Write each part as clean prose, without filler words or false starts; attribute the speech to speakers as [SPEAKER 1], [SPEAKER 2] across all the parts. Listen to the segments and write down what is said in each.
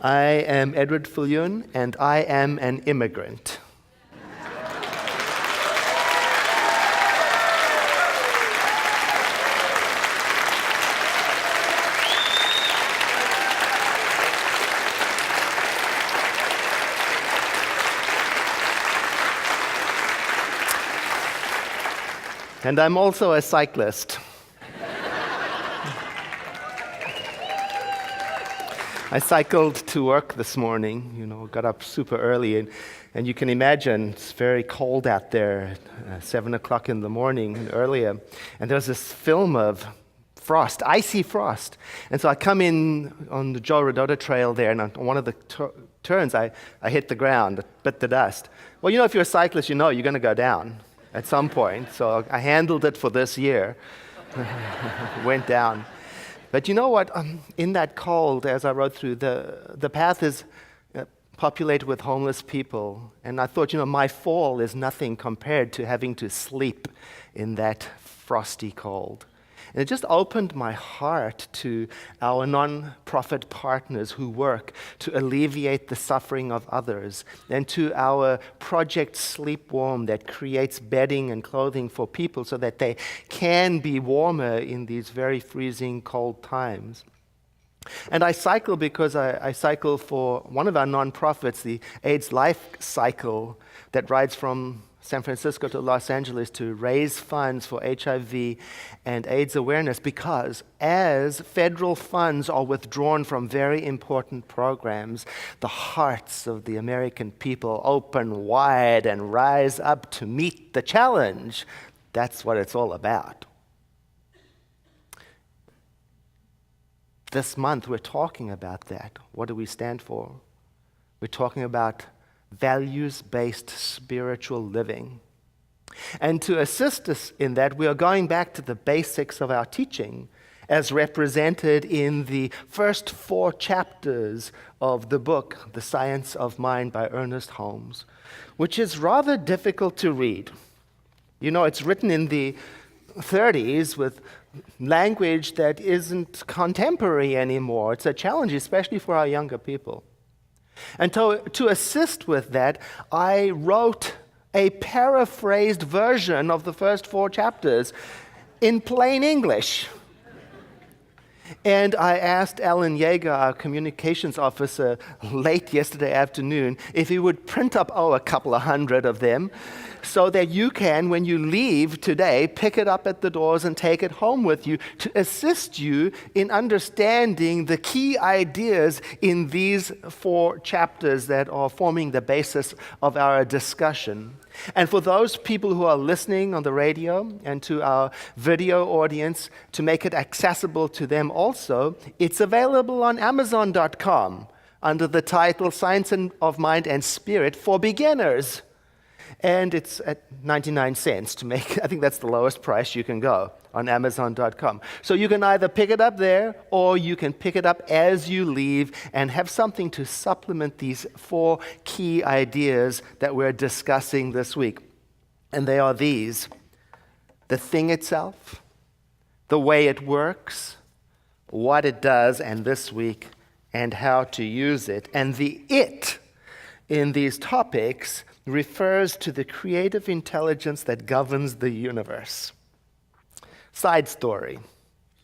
[SPEAKER 1] I am Edward Viljoen, and I am an immigrant. And I'm also a cyclist. I cycled to work this morning, got up super early, and you can imagine it's very cold out there, 7 o'clock in the morning and earlier. And there's this film of frost, icy frost. And so I come in on the Joe Rodota Trail there, and on one of the turns, I hit the ground, bit the dust. Well, if you're a cyclist, you're going to go down at some point. So I handled it for this year, went down. But you know what? In that cold, as I rode through, the path is populated with homeless people. And I thought, my fall is nothing compared to having to sleep in that frosty cold. And it just opened my heart to our non-profit partners who work to alleviate the suffering of others, and to our project Sleep Warm that creates bedding and clothing for people so that they can be warmer in these very freezing cold times. And I cycle because I cycle for one of our non-profits, the AIDS Life Cycle, that rides from San Francisco to Los Angeles to raise funds for HIV and AIDS awareness, because as federal funds are withdrawn from very important programs, the hearts of the American people open wide and rise up to meet the challenge. That's what it's all about. This month we're talking about that. What do we stand for? We're talking about values-based spiritual living. And to assist us in that, we are going back to the basics of our teaching as represented in the first 4 chapters of the book, The Science of Mind by Ernest Holmes, which is rather difficult to read. It's written in the 30s with language that isn't contemporary anymore. It's a challenge, especially for our younger people. And to assist with that, I wrote a paraphrased version of the first 4 chapters in plain English. And I asked Alan Yeager, our communications officer, late yesterday afternoon, if he would print up, a couple of hundred of them, so that you can, when you leave today, pick it up at the doors and take it home with you to assist you in understanding the key ideas in these 4 chapters that are forming the basis of our discussion. And for those people who are listening on the radio and to our video audience, to make it accessible to them also, it's available on Amazon.com under the title Science of Mind and Spirit for Beginners. And it's at 99 cents to make, I think that's the lowest price you can go on Amazon.com. So you can either pick it up there, or you can pick it up as you leave and have something to supplement these 4 key ideas that we're discussing this week. And they are these: the thing itself, the way it works, what it does, and this week, and how to use it. And the it in these topics refers to the creative intelligence that governs the universe. Side story.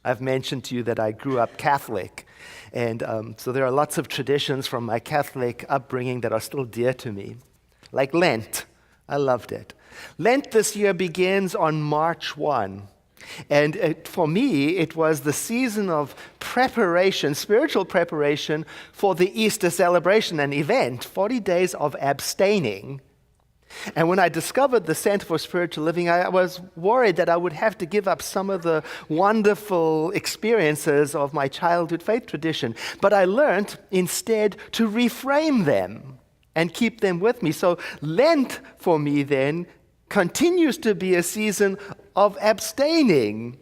[SPEAKER 1] I've mentioned to you that I grew up Catholic, and so there are lots of traditions from my Catholic upbringing that are still dear to me, like Lent. I loved it. Lent this year begins on March 1. And for me, it was the season of preparation, spiritual preparation for the Easter celebration, an event, 40 days of abstaining. And when I discovered the Center for Spiritual Living, I was worried that I would have to give up some of the wonderful experiences of my childhood faith tradition. But I learned instead to reframe them and keep them with me. So Lent for me then continues to be a season of abstaining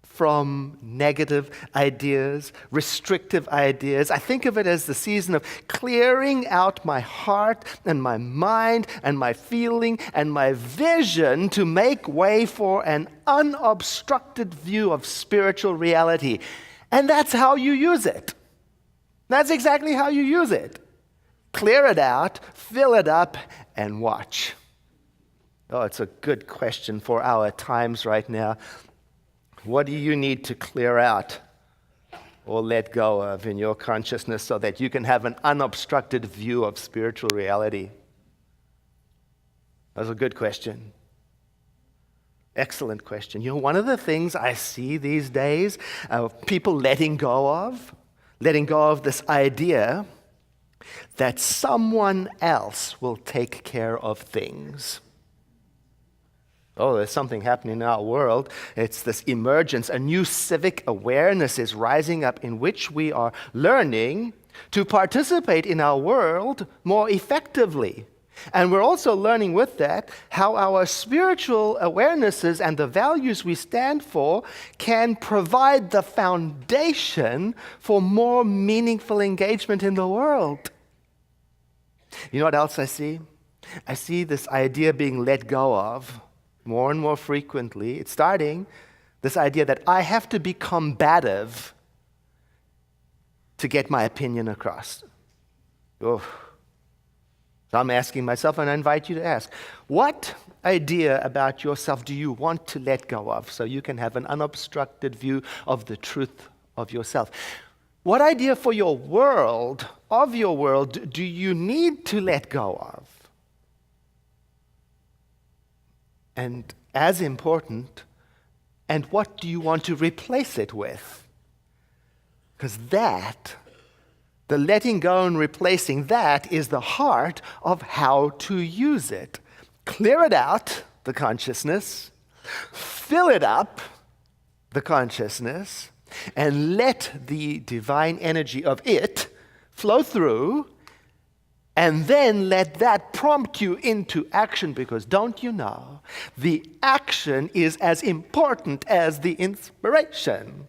[SPEAKER 1] from negative ideas, restrictive ideas. I think of it as the season of clearing out my heart and my mind and my feeling and my vision to make way for an unobstructed view of spiritual reality. And that's how you use it. That's exactly how you use it. Clear it out, fill it up, and watch. Oh, it's a good question for our times right now. What do you need to clear out or let go of in your consciousness so that you can have an unobstructed view of spiritual reality? That's a good question. Excellent question. You know, one of the things I see these days, people letting go of this idea that someone else will take care of things. Oh, there's something happening in our world. It's this emergence. A new civic awareness is rising up in which we are learning to participate in our world more effectively. And we're also learning with that how our spiritual awarenesses and the values we stand for can provide the foundation for more meaningful engagement in the world. You know what else I see? I see this idea being let go of more and more frequently. It's starting, this idea that I have to be combative to get my opinion across. Oh. So I'm asking myself, and I invite you to ask, what idea about yourself do you want to let go of so you can have an unobstructed view of the truth of yourself? What idea for your world, of your world, do you need to let go of? And as important, and what do you want to replace it with? Because that, the letting go and replacing that, is the heart of how to use it. Clear it out, the consciousness, fill it up, the consciousness, and let the divine energy of it flow through, and then let that prompt you into action, because don't you know, the action is as important as the inspiration.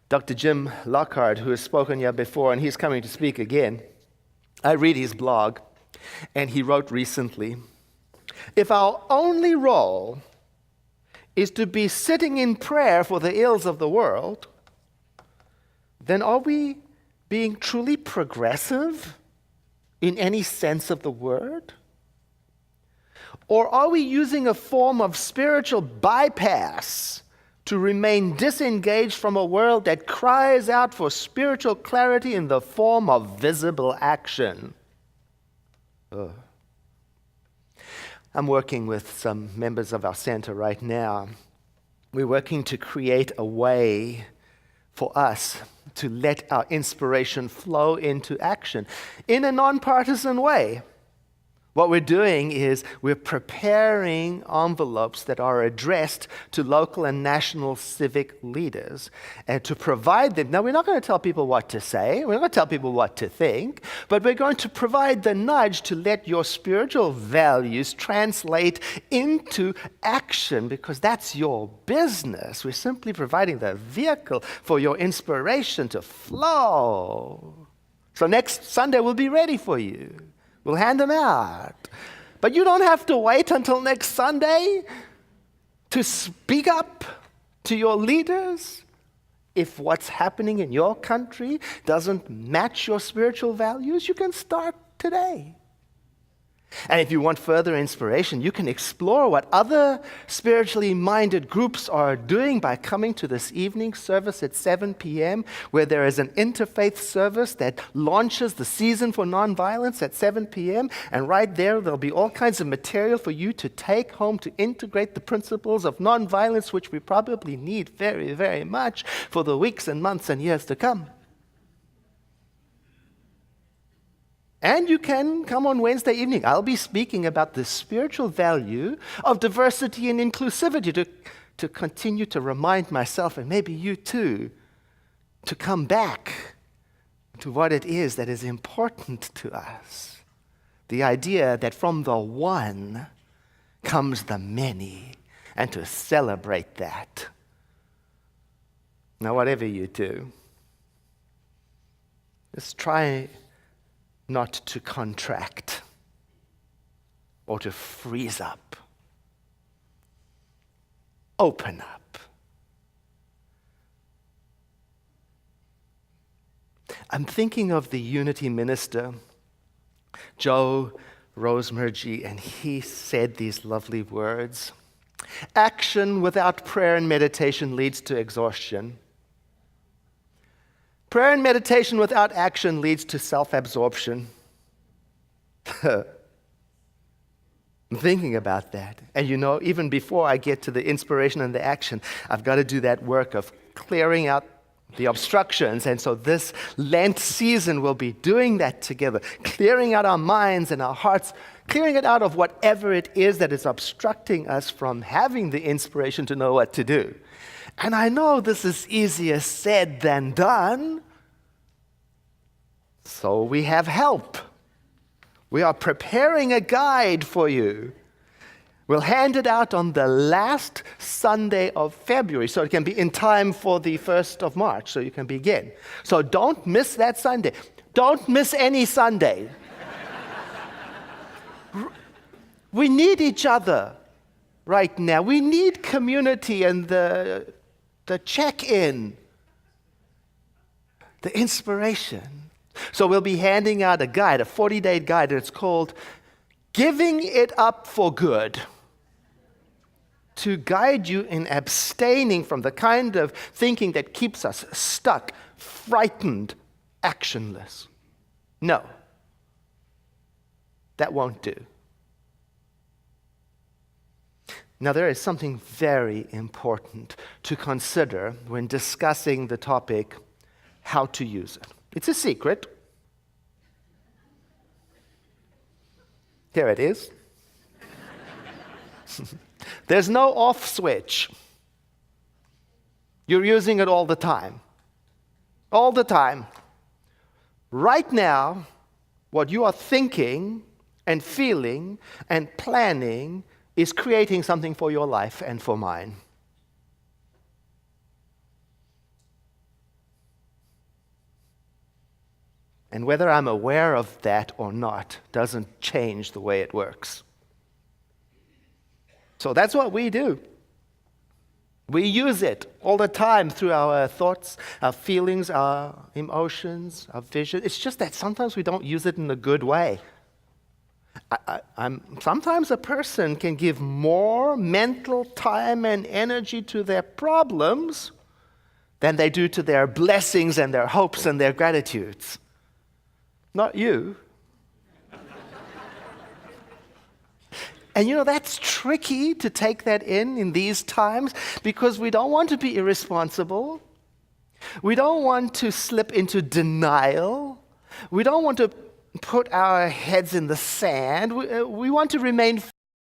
[SPEAKER 1] Dr. Jim Lockhart, who has spoken here before, and he's coming to speak again, I read his blog, and he wrote recently, if our only role is to be sitting in prayer for the ills of the world, then are we being truly progressive in any sense of the word? Or are we using a form of spiritual bypass to remain disengaged from a world that cries out for spiritual clarity in the form of visible action? I'm working with some members of our center right now. We're working to create a way for us to let our inspiration flow into action in a nonpartisan way. What we're doing is we're preparing envelopes that are addressed to local and national civic leaders and to provide them. Now, we're not going to tell people what to say. We're not going to tell people what to think, but we're going to provide the nudge to let your spiritual values translate into action, because that's your business. We're simply providing the vehicle for your inspiration to flow. So next Sunday, we'll be ready for you. We'll hand them out. But you don't have to wait until next Sunday to speak up to your leaders if what's happening in your country doesn't match your spiritual values. You can start today. And if you want further inspiration, you can explore what other spiritually minded groups are doing by coming to this evening service at 7 p.m., where there is an interfaith service that launches the season for nonviolence at 7 p.m. And right there'll be all kinds of material for you to take home to integrate the principles of nonviolence, which we probably need very, very much for the weeks and months and years to come. And you can come on Wednesday evening. I'll be speaking about the spiritual value of diversity and inclusivity to continue to remind myself, and maybe you too, to come back to what it is that is important to us. The idea that from the one comes the many, and to celebrate that. Now, whatever you do, just try not to contract or to freeze up. Open up. I'm thinking of the Unity minister, Joe Rosemergy, and he said these lovely words. Action without prayer and meditation leads to exhaustion. Prayer and meditation without action leads to self-absorption. I'm thinking about that. And even before I get to the inspiration and the action, I've got to do that work of clearing out the obstructions. And so this Lent season will be doing that together, clearing out our minds and our hearts, clearing it out of whatever it is that is obstructing us from having the inspiration to know what to do. And I know this is easier said than done, so we have help. We are preparing a guide for you. We'll hand it out on the last Sunday of February, so it can be in time for the 1st of March, so you can begin. So don't miss that Sunday. Don't miss any Sunday. We need each other right now. We need community and the check-in, the inspiration. So we'll be handing out a guide, a 40-day guide, and it's called Giving It Up for Good, to guide you in abstaining from the kind of thinking that keeps us stuck, frightened, actionless. No, that won't do. Now, there is something very important to consider when discussing the topic, how to use it. It's a secret. Here it is. There's no off switch. You're using it all the time. All the time. Right now, what you are thinking and feeling and planning is creating something for your life and for mine. And whether I'm aware of that or not doesn't change the way it works. So that's what we do. We use it all the time through our thoughts, our feelings, our emotions, our vision. It's just that sometimes we don't use it in a good way. Sometimes a person can give more mental time and energy to their problems than they do to their blessings and their hopes and their gratitudes. Not you. And that's tricky to take that in these times, because we don't want to be irresponsible. We don't want to slip into denial. We don't want to put our heads in the sand. We want to remain